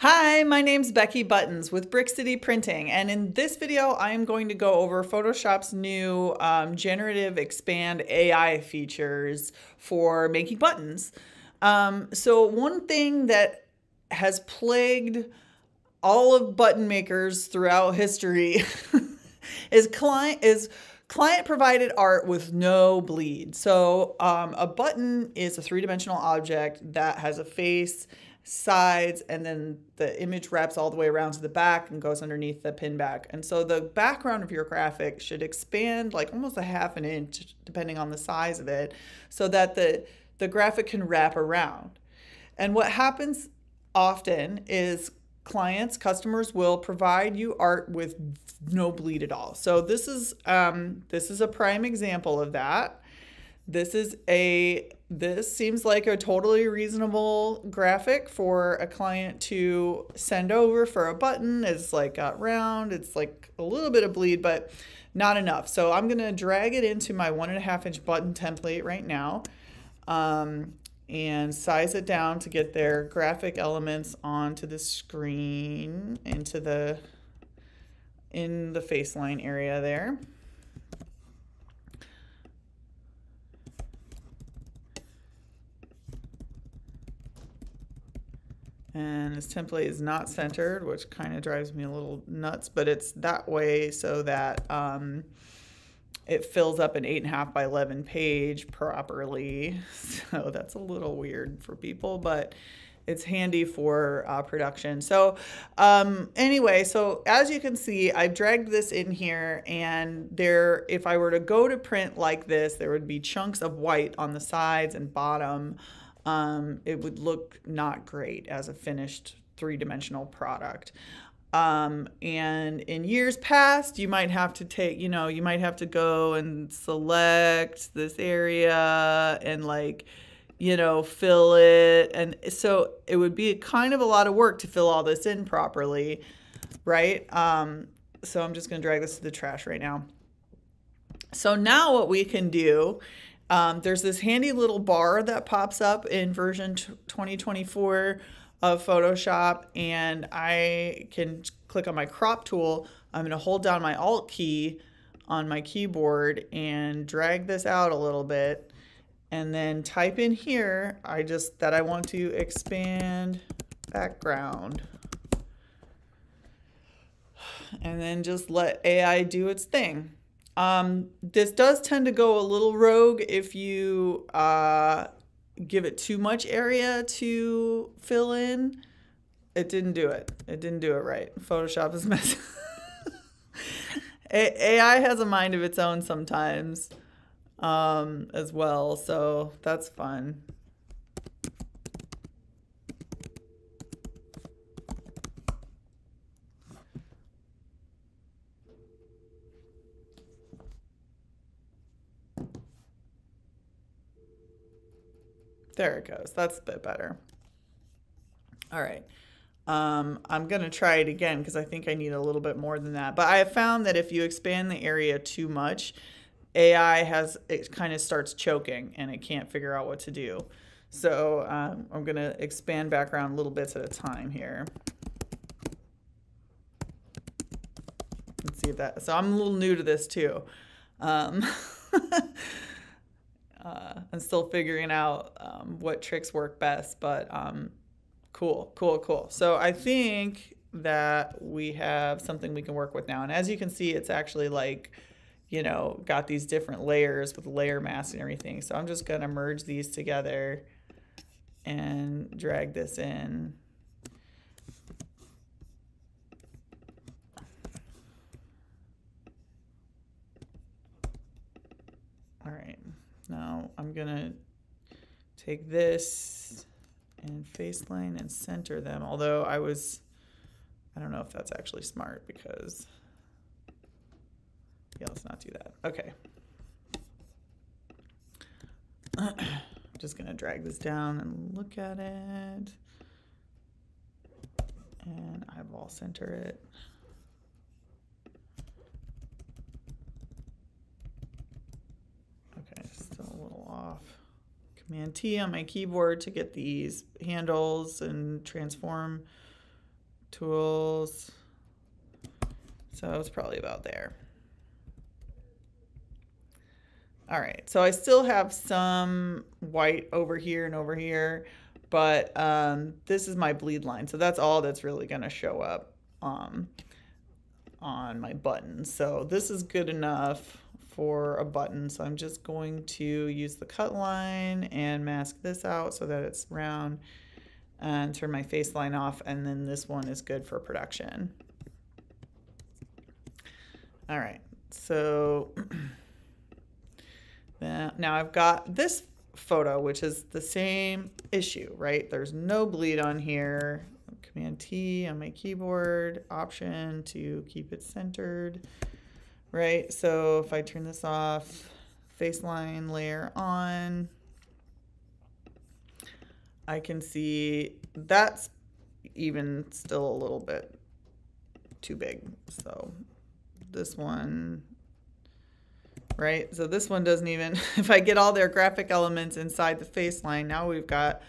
Hi, my name's Becky Buttons with Brick City Printing, and in this video I am going to go over Photoshop's new Generative Expand AI features for making buttons. So one thing that has plagued all of button makers throughout history is client provided art with no bleed. So a button is a three-dimensional object that has a face, sides, and then the image wraps all the way around to the back and goes underneath the pin back. And so the background of your graphic should expand like almost a half an inch, depending on the size of it, so that the graphic can wrap around. And what happens often is customers will provide you art with no bleed at all. So this is a prime example of that. This seems like a totally reasonable graphic for a client to send over for a button. It's like got round, it's like a little bit of bleed, but not enough. So I'm gonna drag it into my 1.5 inch button template right now, and size it down to get their graphic elements onto the screen, in the face line area there. And this template is not centered, which kind of drives me a little nuts, but it's that way so that it fills up an 8.5 by 11 page properly. So that's a little weird for people, but it's handy for production. So anyway, so as you can see, I've dragged this in here, and if I were to go to print like this, there would be chunks of white on the sides and bottom. It would look not great as a finished three-dimensional product. And in years past, you might have to you might have to go and select this area and fill it. And so it would be kind of a lot of work to fill all this in properly, right? So I'm just gonna drag this to the trash right now. So now what we can do, there's this handy little bar that pops up in version 2024 of Photoshop, and I can click on my crop tool. I'm going to hold down my Alt key on my keyboard and drag this out a little bit, and then type in here that I want to expand background, and then just let AI do its thing. This does tend to go a little rogue if you give it too much area to fill in. It didn't do it. It didn't do it right. Photoshop is messy. AI has a mind of its own sometimes as well, so that's fun. There it goes. That's a bit better. All right. I'm going to try it again because I think I need a little bit more than that. But I have found that if you expand the area too much, it kind of starts choking and it can't figure out what to do. So I'm going to expand background little bits at a time here. Let's see if that, so I'm a little new to this too. I'm still figuring out what tricks work best, but cool. So I think that we have something we can work with now. And as you can see, it's actually got these different layers with layer mask and everything. So I'm just gonna merge these together and drag this in. All right. Now I'm gonna take this and face line and center them, although I don't know if that's actually smart because, yeah, let's not do that. Okay. I'm just gonna drag this down and look at it, and eyeball center it. Okay, still a little off. Command T on my keyboard to get these handles and transform tools. So it's probably about there. All right, so I still have some white over here and over here, but this is my bleed line. So that's all that's really gonna show up on my button. So this is good enough for a button. So I'm just going to use the cut line and mask this out so that it's round and turn my face line off. And then this one is good for production. All right, so now I've got this photo, which is the same issue, right? There's no bleed on here. Command T on my keyboard, Option to keep it centered, right? So if I turn this off, face line layer on, I can see that's even still a little bit too big. So this one, right? So this one doesn't even, if I get all their graphic elements inside the face line, now we've got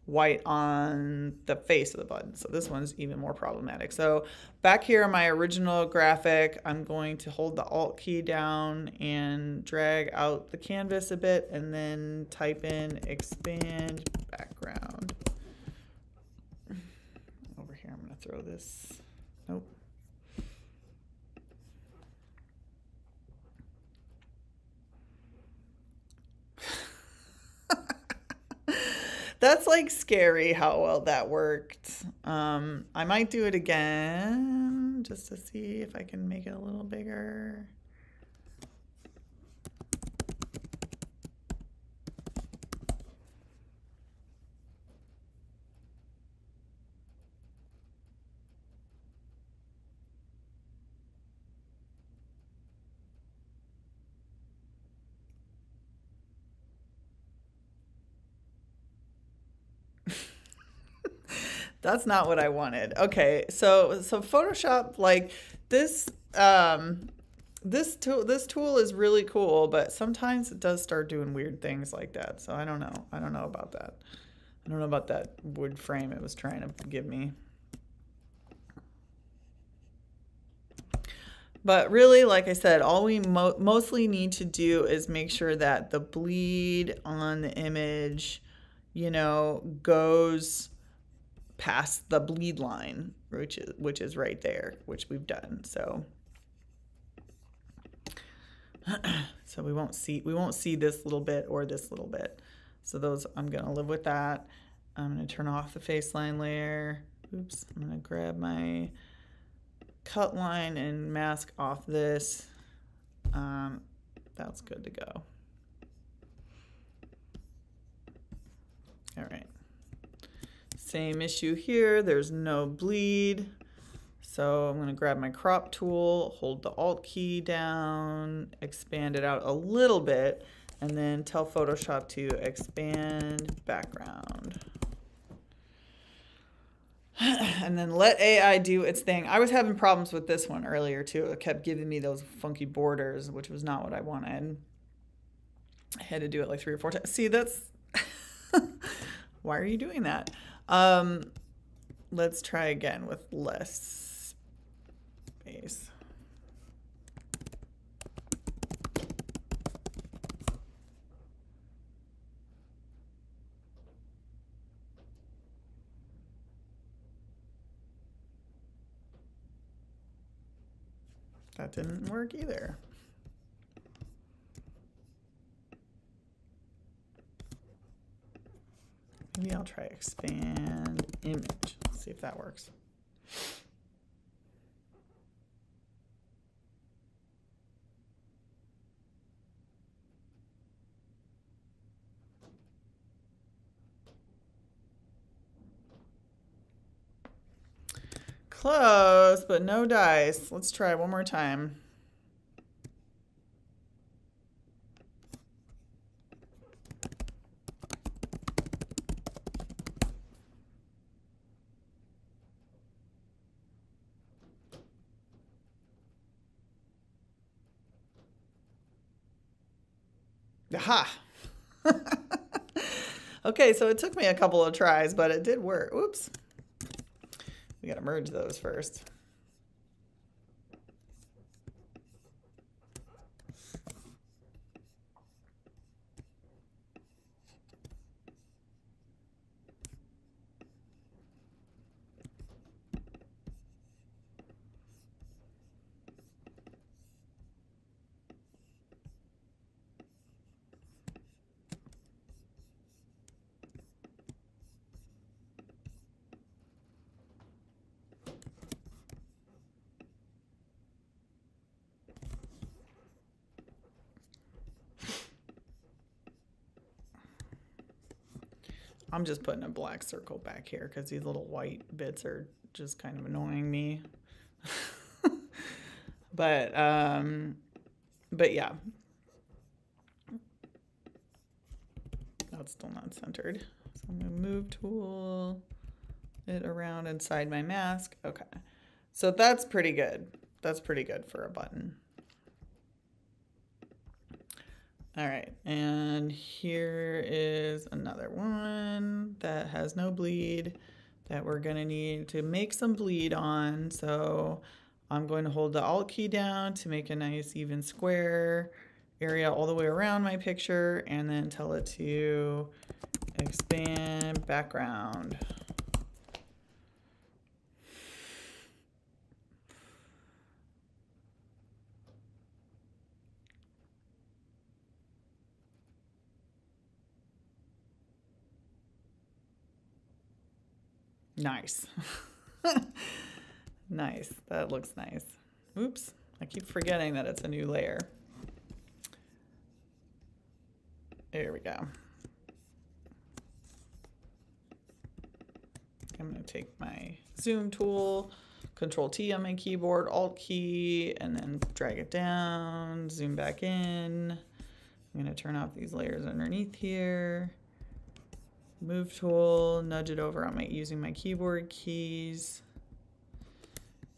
white on the face of the button. So this one's even more problematic. So back here in my original graphic, I'm going to hold the Alt key down and drag out the canvas a bit and then type in expand background. Over here, I'm going to throw this. Nope. That's like scary how well that worked. I might do it again just to see if I can make it a little bigger. That's not what I wanted. Okay, so Photoshop, like this this tool is really cool, but sometimes it does start doing weird things like that. So I don't know. I don't know about that. I don't know about that wood frame it was trying to give me. But really, like I said, all we mostly need to do is make sure that the bleed on the image, you know, goes past the bleed line, which is right there, which we've done. So so we won't see this little bit or this little bit. So those, I'm gonna live with that. I'm gonna turn off the face line layer. Oops, I'm gonna grab my cut line and mask off this. That's good to go. All right. Same issue here, there's no bleed. So I'm gonna grab my crop tool, hold the Alt key down, expand it out a little bit, and then tell Photoshop to expand background. And then let AI do its thing. I was having problems with this one earlier too. It kept giving me those funky borders, which was not what I wanted. I had to do it like 3 or 4 times. See, that's, why are you doing that? Let's try again with less space. That didn't work either. Maybe I'll try expand image. Let's see if that works. Close, but no dice. Let's try one more time. Aha! Okay, so it took me a couple of tries, but it did work. Oops. We got to merge those first. I'm just putting a black circle back here because these little white bits are just kind of annoying me. But yeah. That's still not centered. So I'm going to move tool it around inside my mask. Okay. So that's pretty good. That's pretty good for a button. All right, and here is another one that has no bleed that we're gonna need to make some bleed on. So I'm going to hold the Alt key down to make a nice even square area all the way around my picture, and then tell it to expand background. Nice. Nice. That looks nice. Oops. I keep forgetting that it's a new layer. There we go. I'm going to take my zoom tool, Control T on my keyboard, Alt key, and then drag it down, zoom back in. I'm going to turn off these layers underneath here. Move tool, nudge it over on using my keyboard keys,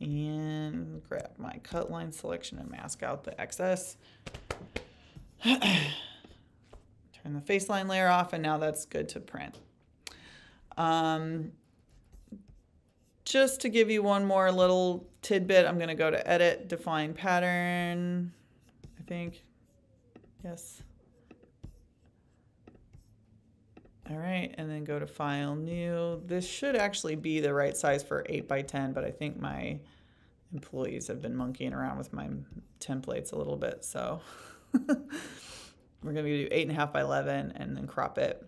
and grab my cut line selection and mask out the excess. Turn the face line layer off, and now that's good to print. Just to give you one more little tidbit, I'm going to go to Edit, Define Pattern, I think. Yes. All right, and then go to File, New. This should actually be the right size for 8x10, but I think my employees have been monkeying around with my templates a little bit, so we're gonna do 8.5x11 and then crop it.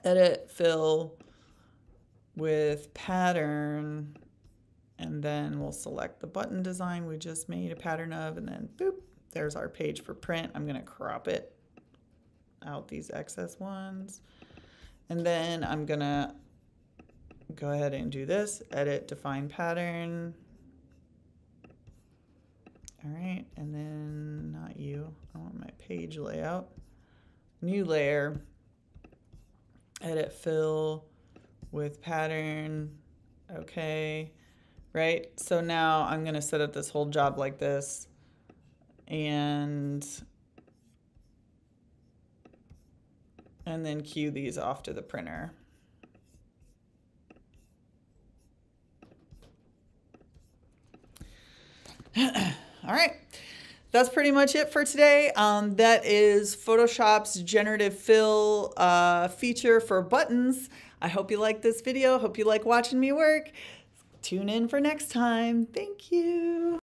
Edit, Fill with Pattern, and then we'll select the button design we just made a pattern of, and then boop, there's our page for print. I'm gonna crop it out, these excess ones. And then I'm gonna go ahead and do this, Edit, Define Pattern. All right, and then not you, I want my page layout. New layer, Edit, Fill with Pattern, okay, right? So now I'm gonna set up this whole job like this, and then queue these off to the printer. All right, that's pretty much it for today. That is Photoshop's Generative Fill feature for buttons. I hope you like this video. Hope you like watching me work. Tune in for next time. Thank you.